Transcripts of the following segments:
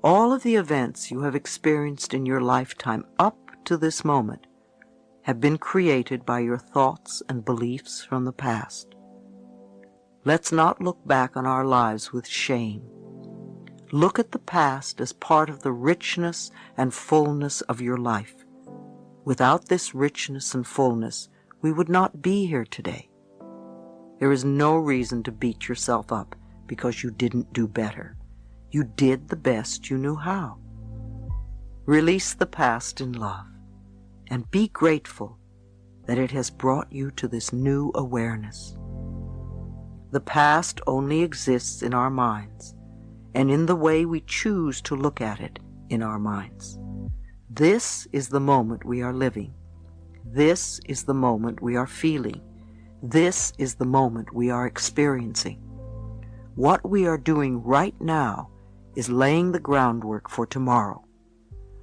All of the events you have experienced in your lifetime up to this moment have been created by your thoughts and beliefs from the past. Let's not look back on our lives with shame. Look at the past as part of the richness and fullness of your life. Without this richness and fullness, we would not be here today. There is no reason to beat yourself up because you didn't do better. You did the best you knew how. Release the past in love and be grateful that it has brought you to this new awareness. The past only exists in our minds and in the way we choose to look at it in our minds. This is the moment we are living. This is the moment we are feeling. This is the moment we are experiencing. What we are doing right now is laying the groundwork for tomorrow.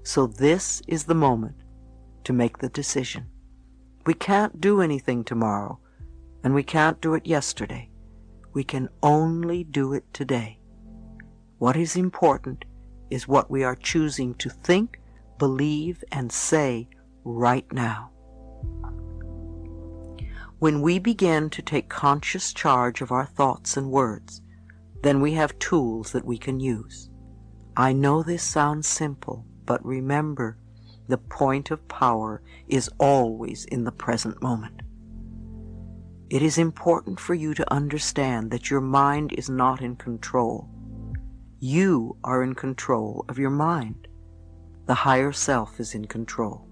So this is the moment to make the decision. We can't do anything tomorrow, and we can't do it yesterday. We can only do it today. What is important is what we are choosing to think, believe, and say right now. When we begin to take conscious charge of our thoughts and words, then we have tools that we can use. I know this sounds simple, but remember, the point of power is always in the present moment. It is important for you to understand that your mind is not in control. You are in control of your mind. The higher self is in control.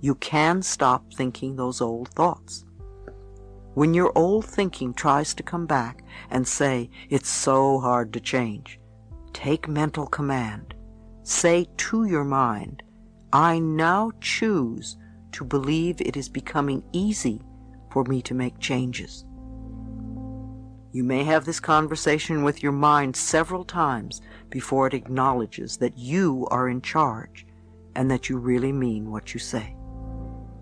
You can stop thinking those old thoughts. When your old thinking tries to come back and say, "It's so hard to change," take mental command. Say to your mind, "I now choose to believe it is becoming easy for me to make changes." You may have this conversation with your mind several times before it acknowledges that you are in charge and that you really mean what you say.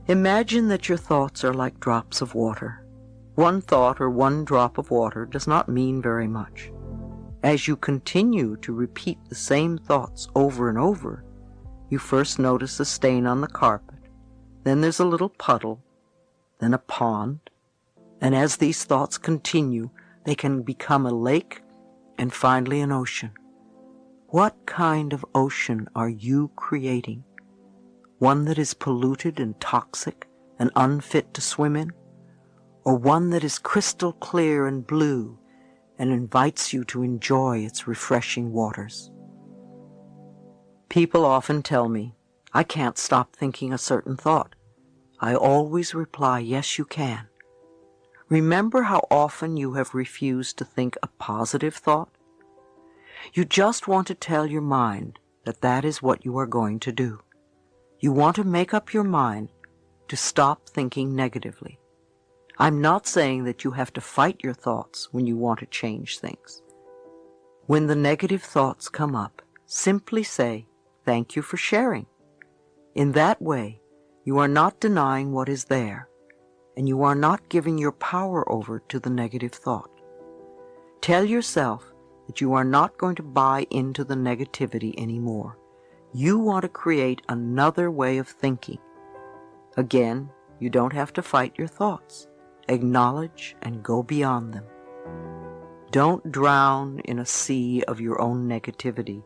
Imagine that your thoughts are like drops of water. One thought or one drop of water does not mean very much. As you continue to repeat the same thoughts over and over, you first notice a stain on the carpet, then there's a little puddle, then a pond, and as these thoughts continue, they can become a lake and finally an ocean. What kind of ocean are you creating? One that is polluted and toxic and unfit to swim in? Or one that is crystal clear and blue and invites you to enjoy its refreshing waters? People often tell me, "I can't stop thinking a certain thought." I always reply, "Yes, you can." Remember how often you have refused to think a positive thought? You just want to tell your mind that that is what you are going to do. You want to make up your mind to stop thinking negatively. I'm not saying that you have to fight your thoughts when you want to change things. When the negative thoughts come up, simply say, "Thank you for sharing." In that way, you are not denying what is there, and you are not giving your power over to the negative thought. Tell yourself that you are not going to buy into the negativity anymore. You want to create another way of thinking. Again, you don't have to fight your thoughts. Acknowledge and go beyond them. Don't drown in a sea of your own negativity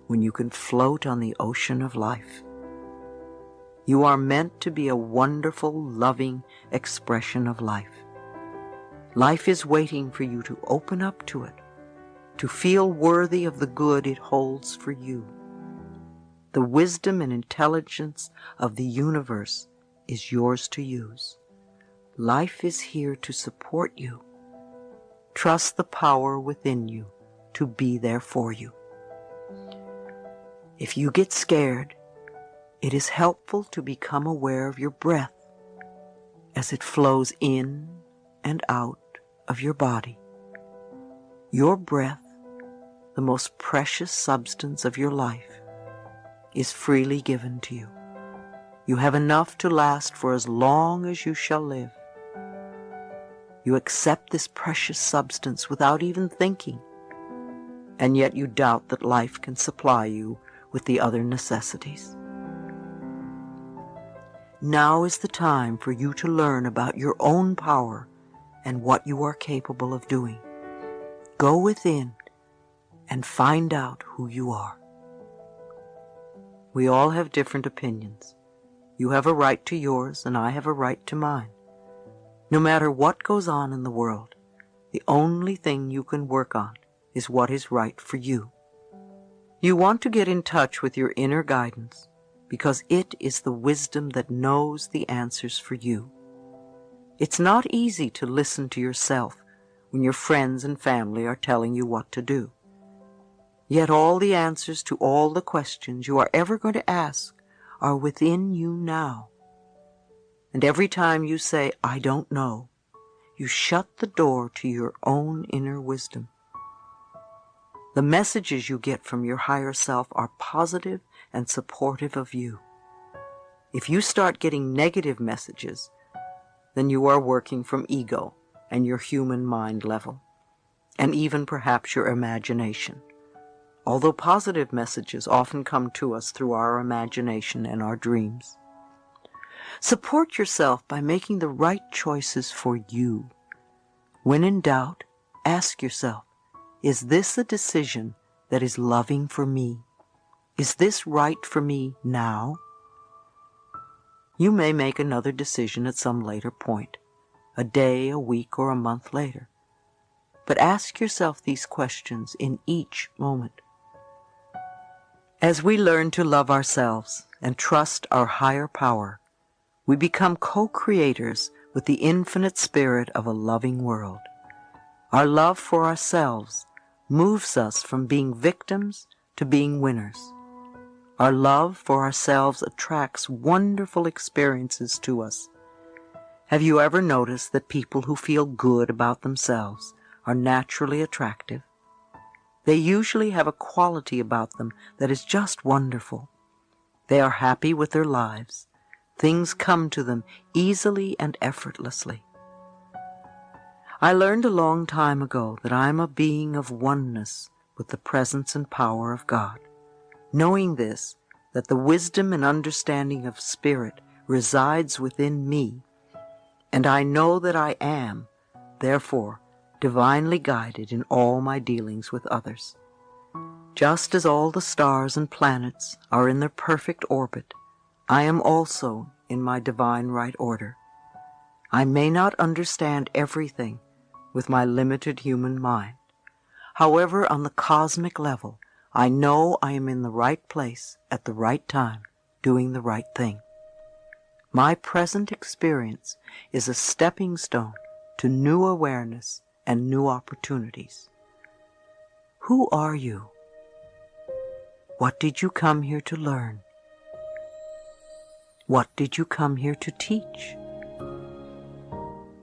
when you can float on the ocean of life. You are meant to be a wonderful, loving expression of life. Life is waiting for you to open up to it, to feel worthy of the good it holds for you. The wisdom and intelligence of the universe is yours to use. Life is here to support you. Trust the power within you to be there for you. If you get scared, it is helpful to become aware of your breath as it flows in and out of your body. Your breath, the most precious substance of your life, is freely given to you. You have enough to last for as long as you shall live. You accept this precious substance without even thinking. and yet you doubt that life can supply you with the other necessities. Now is the time for you to learn about your own power and what you are capable of doing. Go within and find out who you are. We all have different opinions. You have a right to yours, and I have a right to mine. No matter what goes on in the world, the only thing you can work on is what is right for you. You want to get in touch with your inner guidance because it is the wisdom that knows the answers for you. It's not easy to listen to yourself when your friends and family are telling you what to do. Yet all the answers to all the questions you are ever going to ask are within you now. And every time you say, "I don't know," you shut the door to your own inner wisdom. The messages you get from your higher self are positive and supportive of you. If you start getting negative messages, then you are working from ego and your human mind level, and even perhaps your imagination. Although positive messages often come to us through our imagination and our dreams. Support yourself by making the right choices for you. When in doubt, ask yourself, is this a decision that is loving for me? Is this right for me now? You may make another decision at some later point, a day, a week, or a month later. But ask yourself these questions in each moment. As we learn to love ourselves and trust our higher power, we become co-creators with the infinite spirit of a loving world. Our love for ourselves moves us from being victims to being winners. Our love for ourselves attracts wonderful experiences to us. Have you ever noticed that people who feel good about themselves are naturally attractive? They usually have a quality about them that is just wonderful. They are happy with their lives. Things come to them easily and effortlessly. I learned a long time ago that I am a being of oneness with the presence and power of God. Knowing this, that the wisdom and understanding of Spirit resides within me, and I know that I am, therefore, divinely guided in all my dealings with others. Just as all the stars and planets are in their perfect orbit, I am also in my divine right order. I may not understand everything with my limited human mind. However, on the cosmic level, I know I am in the right place at the right time, doing the right thing. My present experience is a stepping stone to new awareness and new opportunities. Who are you? What did you come here to learn? What did you come here to teach?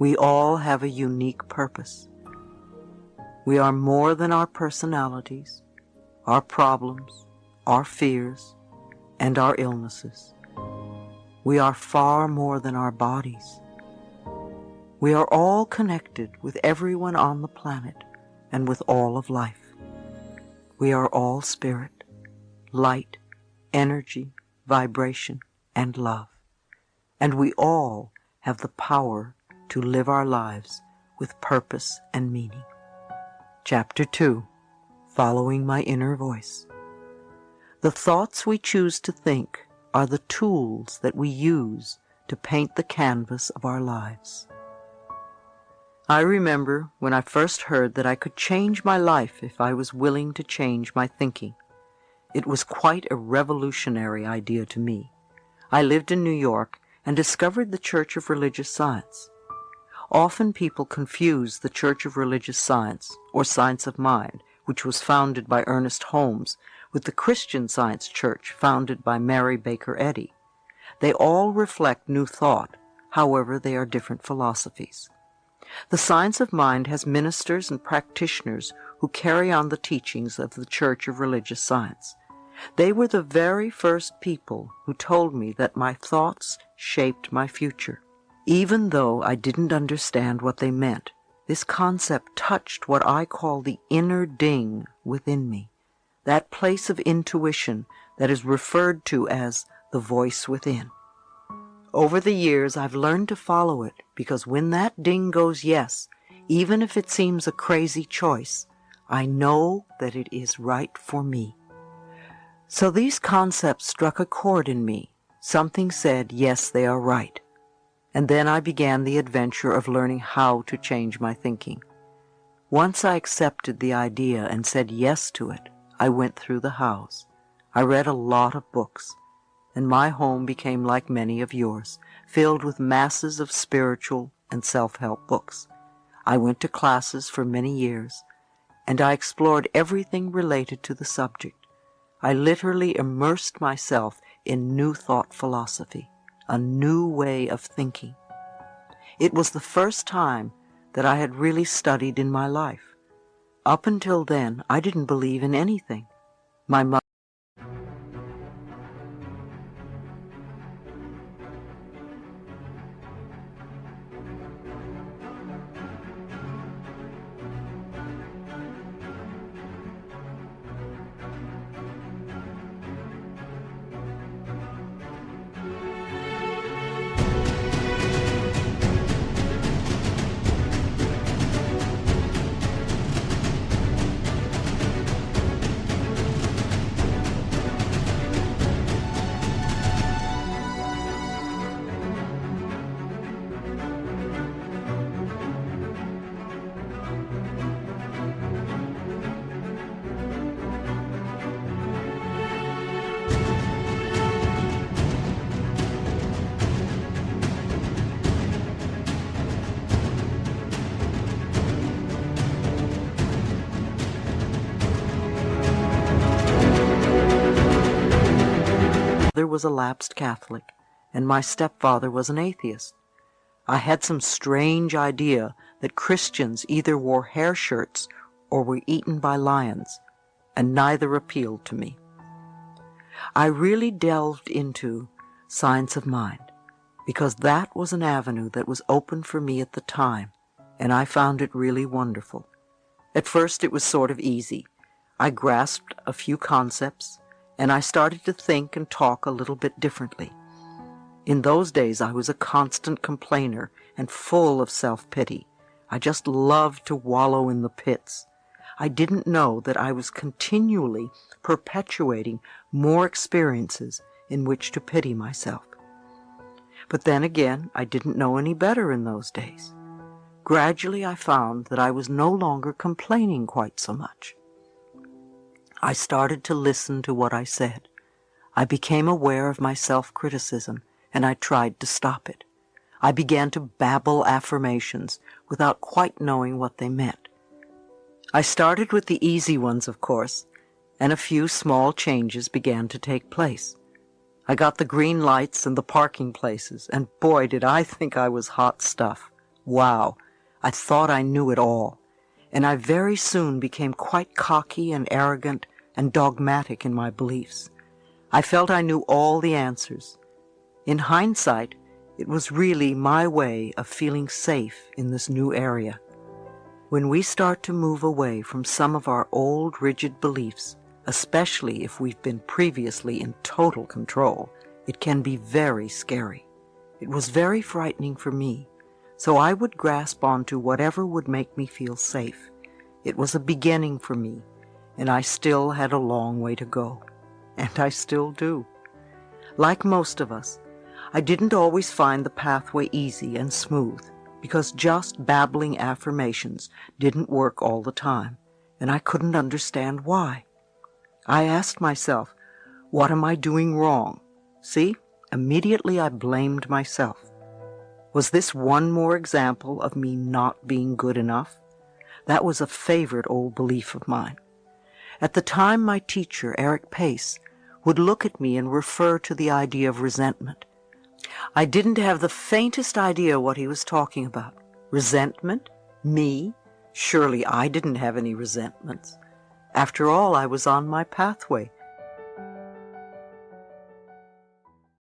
We all have a unique purpose. We are more than our personalities, our problems, our fears, and our illnesses. We are far more than our bodies. We are all connected with everyone on the planet and with all of life. We are all spirit, light, energy, vibration, and love. And we all have the power to live our lives with purpose and meaning. Chapter 2, Following My Inner Voice. The thoughts we choose to think are the tools that we use to paint the canvas of our lives. I remember when I first heard that I could change my life if I was willing to change my thinking. It was quite a revolutionary idea to me. I lived in New York and discovered the Church of Religious Science. Often people confuse the Church of Religious Science, or Science of Mind, which was founded by Ernest Holmes, with the Christian Science Church founded by Mary Baker Eddy. They all reflect New Thought, however they are different philosophies. The Science of Mind has ministers and practitioners who carry on the teachings of the Church of Religious Science. They were the very first people who told me that my thoughts shaped my future. Even though I didn't understand what they meant, This concept touched what I call the inner ding within me, that place of intuition that is referred to as the voice within. Over the years, I've learned to follow it, because when that ding goes yes, even if it seems a crazy choice, I know that it is right for me. So these concepts struck a chord in me. Something said, yes, they are right. And then I began the adventure of learning how to change my thinking. Once I accepted the idea and said yes to it, I went through the house. I read a lot of books, and my home became like many of yours, filled with masses of spiritual and self-help books. I went to classes for many years, and I explored everything related to the subject. I literally immersed myself in new thought philosophy, a new way of thinking. It was the first time that I had really studied in my life. Up until then, I didn't believe in anything. My mother was a lapsed Catholic, and my stepfather was an atheist. I had some strange idea that Christians either wore hair shirts or were eaten by lions, and neither appealed to me. I really delved into science of mind, because that was an avenue that was open for me at the time, and I found it really wonderful. At first it was sort of easy. I grasped a few concepts, and I started to think and talk a little bit differently. In those days, I was a constant complainer and full of self-pity. I just loved to wallow in the pits. I didn't know that I was continually perpetuating more experiences in which to pity myself. But then again, I didn't know any better in those days. Gradually, I found that I was no longer complaining quite so much. I started to listen to what I said. I became aware of my self-criticism, and I tried to stop it. I began to babble affirmations without quite knowing what they meant. I started with the easy ones, of course, and a few small changes began to take place. I got the green lights and the parking places, and boy, did I think I was hot stuff. Wow, I thought I knew it all, and I very soon became quite cocky and arrogant and dogmatic in my beliefs. I felt I knew all the answers. In hindsight, it was really my way of feeling safe in this new area. When we start to move away from some of our old rigid beliefs, especially if we've been previously in total control, it can be very scary. It was very frightening for me, so I would grasp onto whatever would make me feel safe. It was a beginning for me, and I still had a long way to go. And I still do. Like most of us, I didn't always find the pathway easy and smooth, because just babbling affirmations didn't work all the time, and I couldn't understand why. I asked myself, what am I doing wrong? See, immediately I blamed myself. Was this one more example of me not being good enough? That was a favorite old belief of mine. At the time, my teacher, Eric Pace, would look at me and refer to the idea of resentment. I didn't have the faintest idea what he was talking about. Resentment? Me? Surely I didn't have any resentments. After all, I was on my pathway,